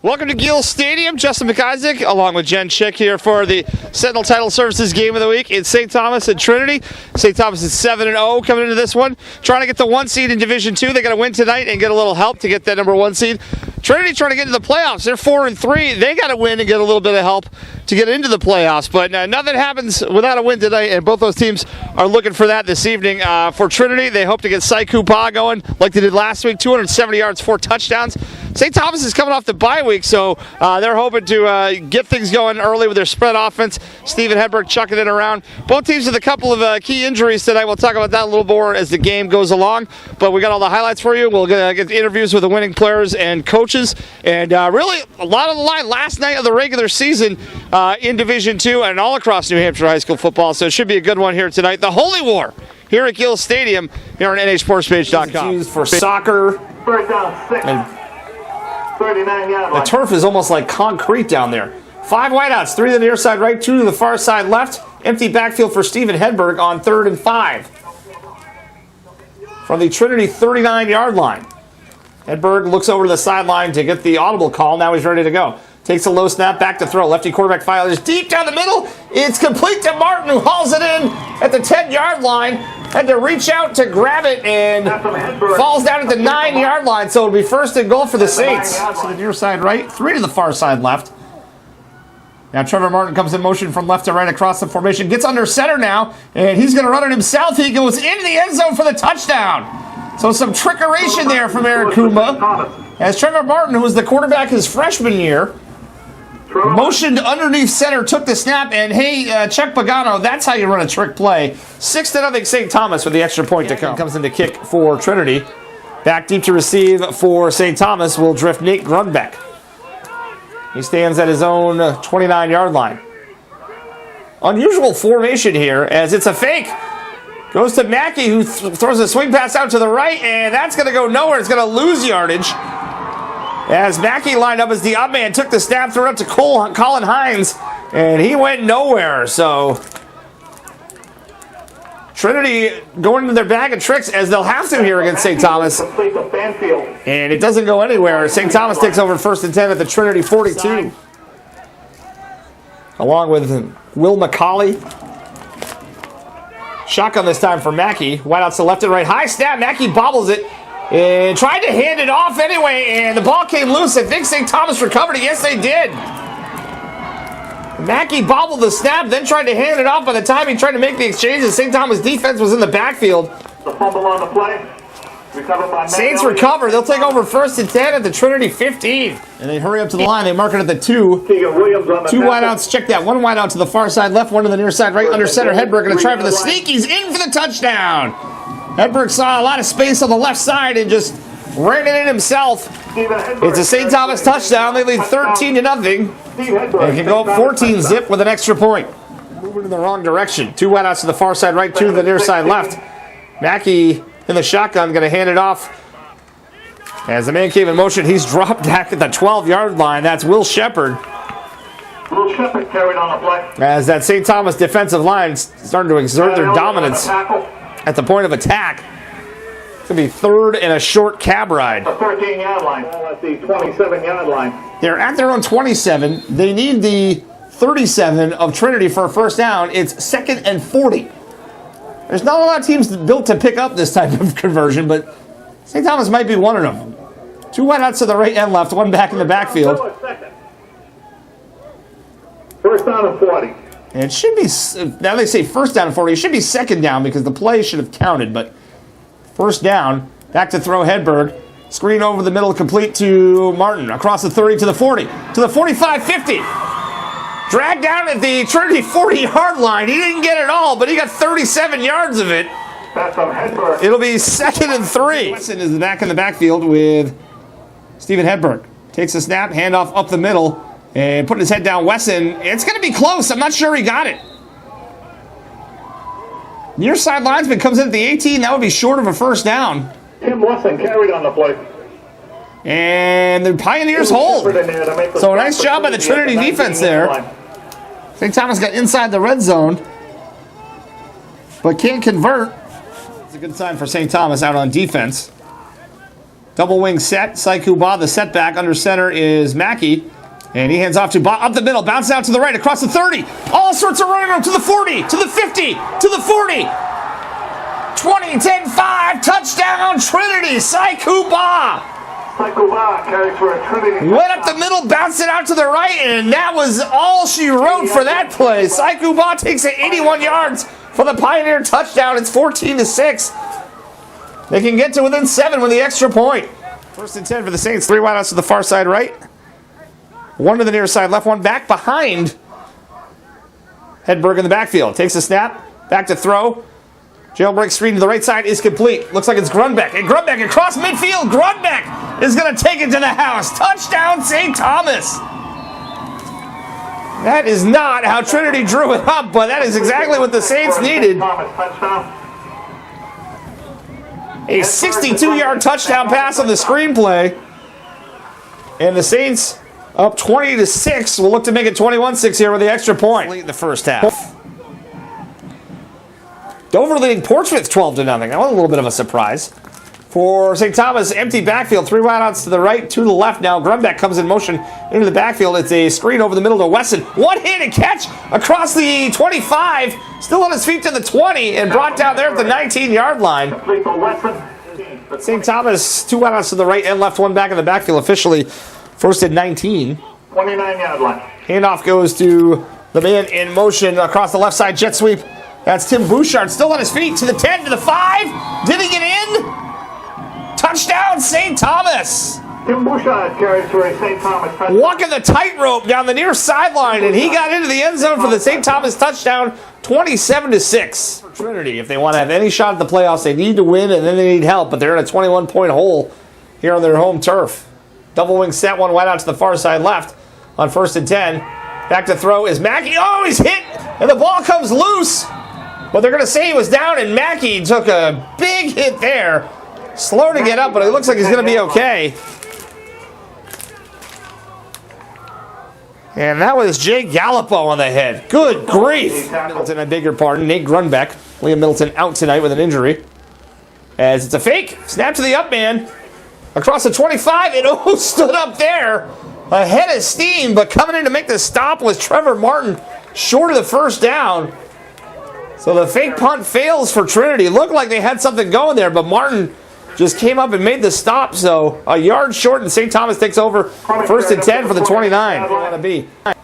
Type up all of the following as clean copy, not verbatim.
Welcome to Gill Stadium. Justin McIsaac along with Jen Chick here for the Sentinel Title Services Game of the Week. It's St. Thomas and Trinity. St. Thomas is 7-0 coming into this one. Trying to get the 1 seed in Division 2. They got to win tonight and get a little help to get that number 1 seed. Trinity trying to get into the playoffs. They're 4-3. They got to win and get a little bit of help to get into the playoffs. But nothing happens without a win tonight, and both those teams are looking for that this evening. For Trinity, they hope to get Saiku Pa going like they did last week. 270 yards, 4 touchdowns. St. Thomas is coming off the bye week, so they're hoping to get things going early with their spread offense. Steven Hedberg chucking it around. Both teams with a couple of key injuries tonight. We'll talk about that a little more as the game goes along. But we got all the highlights for you. We'll get interviews with the winning players and coaches. And really, a lot on the line last night of the regular season in Division 2 and all across New Hampshire high school football. So it should be a good one here tonight. The Holy War here at Gill Stadium here on NHSportsPage.com. Used for soccer. First down, 6. 39-yard line. The turf is almost like concrete down there. 5 wideouts, 3 to the near side right, 2 to the far side left. Empty backfield for Steven Hedberg on 3rd and 5. From the Trinity 39-yard line. Hedberg looks over to the sideline to get the audible call. Now he's ready to go. Takes a low snap, back to throw. Lefty quarterback fires deep down the middle. It's complete to Martin, who hauls it in at the 10-yard line. Had to reach out to grab it and falls down at the 9-yard line. So it'll be 1st and goal for the Saints. To the near side right, 3 to the far side left. Now Trevor Martin comes in motion from left to right across the formation. Gets under center now, and he's going to run it himself. He goes into the end zone for the touchdown. So some trickeration there from Eric Kumba. As Trevor Martin, who was the quarterback his freshman year, motioned underneath center, took the snap, and hey, Chuck Pagano, that's how you run a trick play. 6-0 St. Thomas with the extra point to come. Comes in to kick for Trinity. Back deep to receive for St. Thomas will drift Nate Grunbeck. He stands at his own 29-yard line. Unusual formation here as it's a fake. Goes to Mackey, who throws a swing pass out to the right, and that's going to go nowhere. It's going to lose yardage. As Mackey lined up as the up man, took the snap, threw it up to Colin Hines, and he went nowhere. So Trinity going into their bag of tricks, as they'll have to here against St. Thomas. And it doesn't go anywhere. St. Thomas takes over 1st and 10 at the Trinity 42. Along with Will McCauley. Shotgun this time for Mackey. Wideouts to left and right. High snap. Mackey bobbles it. And tried to hand it off anyway, and the ball came loose. I think St. Thomas recovered it. Yes, they did. Mackey bobbled the snap, then tried to hand it off. By the time he tried to make the exchange, the St. Thomas defense was in the backfield. The fumble on the play. Recovered by Saints recover. They'll take over 1st and 10 at the Trinity 15. And they hurry up to the line. They mark it at the 2. 2 wideouts. Check that. 1 wideout to the far side left, 1 to the near side right. Under center, Hedberg going to try for the sneak. He's in for the touchdown. Hedberg saw a lot of space on the left side and just ran it in himself. It's a St. Thomas touchdown. They lead 13-0. They can go up 14-zip with an extra point. Moving in the wrong direction. 2 wideouts to the far side right, 2 to the near side left. Mackey in the shotgun going to hand it off. As the man came in motion, he's dropped back at the 12-yard line. That's Will Shepard. Will Shepard carried on the play. As that St. Thomas defensive line starting to exert their dominance at the point of attack. It's going to be 3rd and a short cab ride. The 13-yard line. At the 27-yard line. They're at their own 27. They need the 37 of Trinity for a 1st down. It's 2nd and 40. There's not a lot of teams built to pick up this type of conversion, but St. Thomas might be one of them. 2 wideouts to the right and left, 1 back in the backfield. 1st down and 40. And it should be, now they say 1st down and 40, it should be 2nd down because the play should have counted, but 1st down, back to throw Hedberg, screen over the middle, complete to Martin, across the 30 to the 40, to the 45, 50. Dragged down at the Trinity 40-yard line. He didn't get it all, but he got 37 yards of it. It'll be 2nd and 3. Wesson is back in the backfield with Steven Hedberg. Takes a snap, handoff up the middle, and putting his head down. Wesson, it's going to be close. I'm not sure he got it. Near side linesman comes in at the 18. That would be short of a first down. Tim Wesson carried on the play. And the Pioneers hold. So a nice job by the Trinity defense there. St. Thomas got inside the red zone, but can't convert. It's a good sign for St. Thomas out on defense. Double wing set. Saiku Ba, the setback. Under center is Mackey. And he hands off to Ba, up the middle. Bounces out to the right, across the 30. All sorts of running room to the 40, to the 50, to the 40. 20, 10, 5. Touchdown, Trinity. Saiku Ba. Saiku Ba carries for a Trinity. Went up the middle, bounced it out to the right, and that was all she wrote for that play. Saiku Ba takes it 81 yards for the Pioneer touchdown. It's 14-6. They can get to within 7 with the extra point. First and 10 for the Saints. 3 wideouts to the far side right. 1 to the near side left, 1 back behind Hedberg in the backfield. Takes a snap, back to throw. Jailbreak screen to the right side is complete. Looks like it's Grunbeck. And Grunbeck across midfield. Grunbeck is going to take it to the house. Touchdown, St. Thomas. That is not how Trinity drew it up, but that is exactly what the Saints needed. A 62-yard touchdown pass on the screenplay. And the Saints up 20-6. Will look to make it 21-6 here with the extra point. Late in the first half. Dover leading Portsmouth 12-0. That was a little bit of a surprise. For St. Thomas, empty backfield. 3 wideouts to the right, 2 to the left. Now Grunbeck comes in motion into the backfield. It's a screen over the middle to Wesson. One-handed catch across the 25. Still on his feet to the 20 and brought down there at the 19-yard line. St. Thomas, 2 wideouts to the right and left, 1 back in the backfield. Officially first and 19. 29-yard line. Handoff goes to the man in motion across the left side. Jet sweep. That's Tim Bouchard still on his feet to the 10, to the 5. Did he get in? Touchdown, St. Thomas. Tim Bouchard carries for a St. Thomas touchdown. Walking the tightrope down the near sideline, and he got into the end zone for the St. Thomas touchdown, 27-6. For Trinity, if they want to have any shot at the playoffs, they need to win, and then they need help, but they're in a 21-point hole here on their home turf. Double wing set, 1 wide out to the far side left on first and 10. Back to throw is Mackey. Oh, he's hit, and the ball comes loose. But they're going to say he was down, and Mackey took a big hit there. Slow to get up, but it looks like he's going to be okay. And that was Jay Gallipo on the head. Good grief. Middleton, I beg your pardon. Nate Grunbeck. Liam Middleton out tonight with an injury. As it's a fake. Snap to the up man. Across the 25. It stood up there. Ahead of steam, but coming in to make the stop was Trevor Martin. Short of the first down. So the fake punt fails for Trinity. Looked like they had something going there, but Martin just came up and made the stop. So a yard short, and St. Thomas takes over first and 10 for the 29.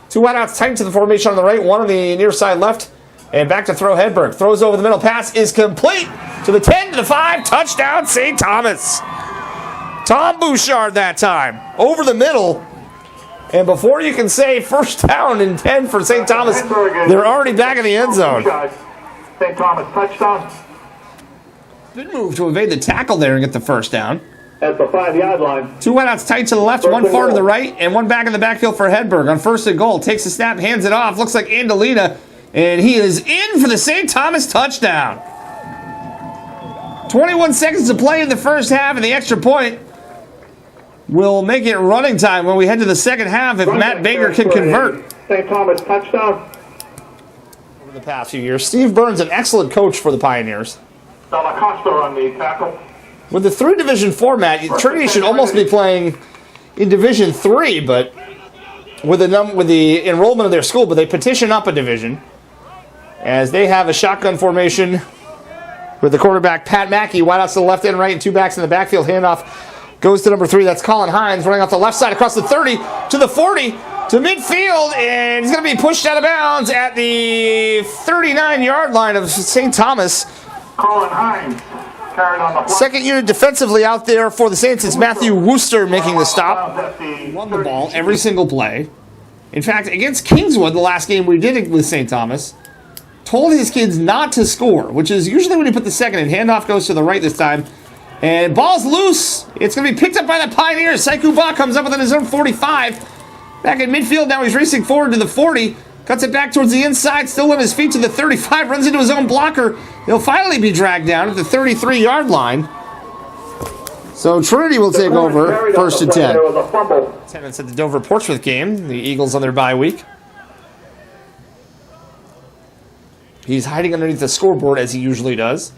2 wideouts tight to the formation on the right, 1 on the near side left, and back to throw Hedberg. Throws over the middle. Pass is complete to the 10, to the 5. Touchdown, St. Thomas. Tom Bouchard that time. Over the middle. And before you can say first down and 10 for St. Thomas, they're already back in the end zone. St. Thomas touchdown. Good move to evade the tackle there and get the first down. At the 5-yard line. 2 wideouts tight to the left, 1 far to the right, and 1 back in the backfield for Hedberg on first and goal. Takes the snap, hands it off. Looks like Andalina, and he is in for the St. Thomas touchdown. 21 seconds to play in the first half, and the extra point will make it running time when we head to the second half if Matt Baker can convert. St. Thomas touchdown. Over the past few years, Steve Burns, an excellent coach for the Pioneers. Delacosta on the tackle. With the 3-division format, Trinity should almost be playing in Division 3, but with the enrollment of their school, but they petition up a division as they have a shotgun formation with the quarterback Pat Mackey, wide out to the left and right, and 2 backs in the backfield. Handoff goes to number 3. That's Colin Hines running off the left side across the 30 to the 40 to midfield, and he's going to be pushed out of bounds at the 39-yard line of St. Thomas. Colin Hines carried on the play. Second unit defensively out there for the Saints. It's Matthew Wooster making the stop. Won the ball every single play. In fact, against Kingswood, the last game we did with St. Thomas, told his kids not to score, which is usually when you put the second in. Handoff goes to the right this time. And ball's loose. It's going to be picked up by the Pioneers. Saiku Ba comes up within his own 45. Back in midfield, now he's racing forward to the 40. Cuts it back towards the inside, still on his feet to the 35. Runs into his own blocker. He'll finally be dragged down at the 33-yard line. So Trinity will take over first and 10. 10 minutes at the Dover-Portsmouth game. The Eagles on their bye week. He's hiding underneath the scoreboard as he usually does.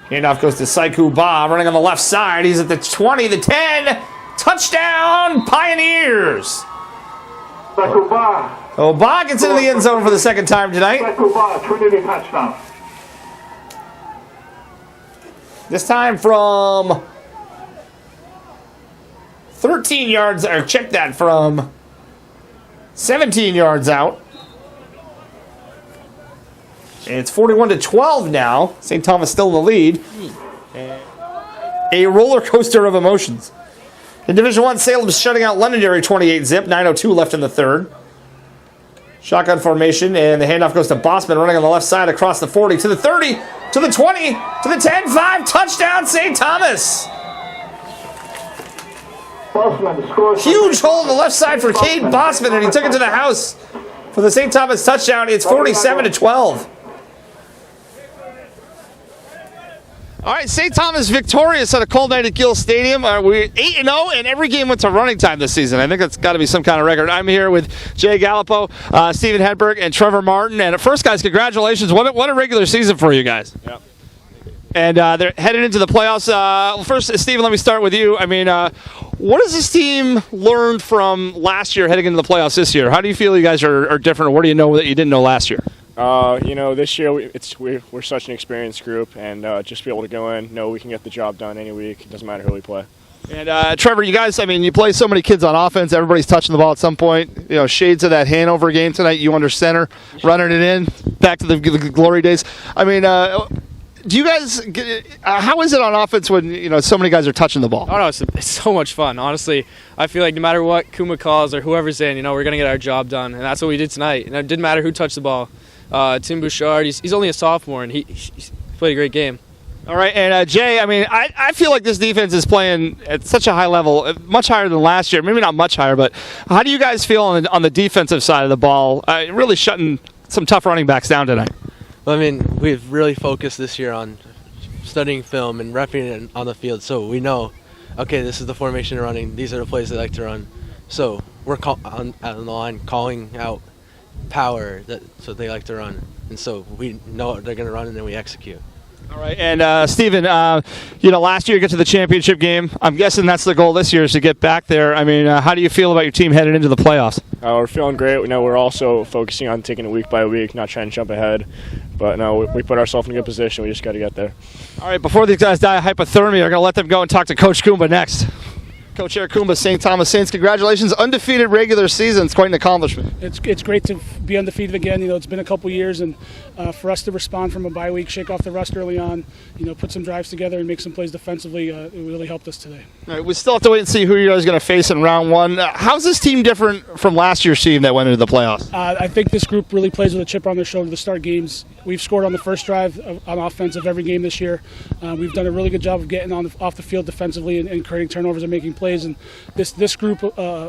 Handoff goes to Saiku Ba, running on the left side. He's at the 20, the 10. Touchdown, Pioneers! Saiku Ba. Oh, Ba gets into the end zone for the second time tonight. Saiku Ba, Trinity touchdown. This time from 13 yards, or check that, from 17 yards out. And it's 41-12 now. St. Thomas still in the lead. A roller coaster of emotions. In Division I, Salem's shutting out Londonderry 28-zip. 9:02 left in the third. Shotgun formation, and the handoff goes to Bossman, running on the left side across the 40, to the 30, to the 20, to the 10, 5, touchdown St. Thomas. Huge hole in the left side for Cade Bossman, and he took it to the house for the St. Thomas touchdown. It's 47-12. All right, St. Thomas victorious on a cold night at Gill Stadium. We're 8-0, and every game went to running time this season. I think that's got to be some kind of record. I'm here with Jay Gallipo, Stephen Hedberg, and Trevor Martin. And first, guys, congratulations. What a regular season for you guys. Yep. And they're headed into the playoffs. First, Stephen, let me start with you. I mean, what has this team learned from last year heading into the playoffs this year? How do you feel you guys are different, or what do you know that you didn't know last year? This year we're such an experienced group, and just be able to go in, know we can get the job done any week. It doesn't matter who we play. And Trevor, you guys, I mean, you play so many kids on offense. Everybody's touching the ball at some point. You know, shades of that Hanover game tonight. You under center, running it in, back to the glory days. I mean, do you guys? How is it on offense when so many guys are touching the ball? Oh no, it's so much fun. Honestly, I feel like no matter what Kuma calls or whoever's in, we're gonna get our job done, and that's what we did tonight. And it didn't matter who touched the ball. Tim Bouchard, he's only a sophomore, and he played a great game. All right, and Jay, I mean, I feel like this defense is playing at such a high level, much higher than last year. Maybe not much higher, but how do you guys feel on the defensive side of the ball? Really shutting some tough running backs down tonight. Well, I mean, we've really focused this year on studying film and repping it on the field, so we know, okay, this is the formation they're running. These are the plays they like to run. So we're on the line calling out power so they like to run, and so we know what they're going to run, and then we execute. All right, and Stephen, last year you got to the championship game. I'm guessing that's the goal this year is to get back there. I mean, how do you feel about your team headed into the playoffs? We're feeling great. We're also focusing on taking it week by week, not trying to jump ahead. But no, we put ourselves in a good position. We just got to get there. All right, before these guys die of hypothermia, we're going to let them go and talk to Coach Kumba next. Coach Eric Kumba, St. Thomas Saints, congratulations. Undefeated regular season. It's quite an accomplishment. It's great to be undefeated again. It's been a couple years, and for us to respond from a bye week, shake off the rust early on, put some drives together and make some plays defensively, it really helped us today. All right, we still have to wait and see who you guys are going to face in round one. How's this team different from last year's team that went into the playoffs? I think this group really plays with a chip on their shoulder to start games. We've scored on the first drive on offense of every game this year. We've done a really good job of getting off the field defensively and creating turnovers and making plays. And this group,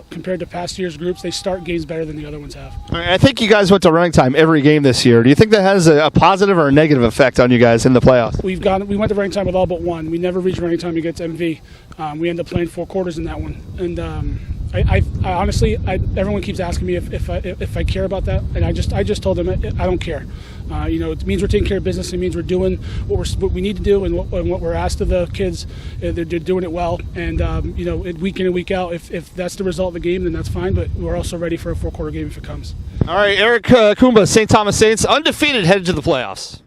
compared to past year's groups, they start games better than the other ones have. All right, I think you guys went to running time every game this year. Do you think that has a positive or a negative effect on you guys in the playoffs? We went to running time with all but one. We never reached running time against MV. We ended up playing 4 quarters in that one. And I honestly, everyone keeps asking me if I care about that, and I just told them I don't care. It means we're taking care of business. It means we're doing what we need to do and what we're asked of the kids. They're doing it well, and week in and week out. If that's the result of the game, then that's fine. But we're also ready for a 4-quarter game if it comes. All right, Eric Kumba, St. Thomas Saints, undefeated, headed to the playoffs.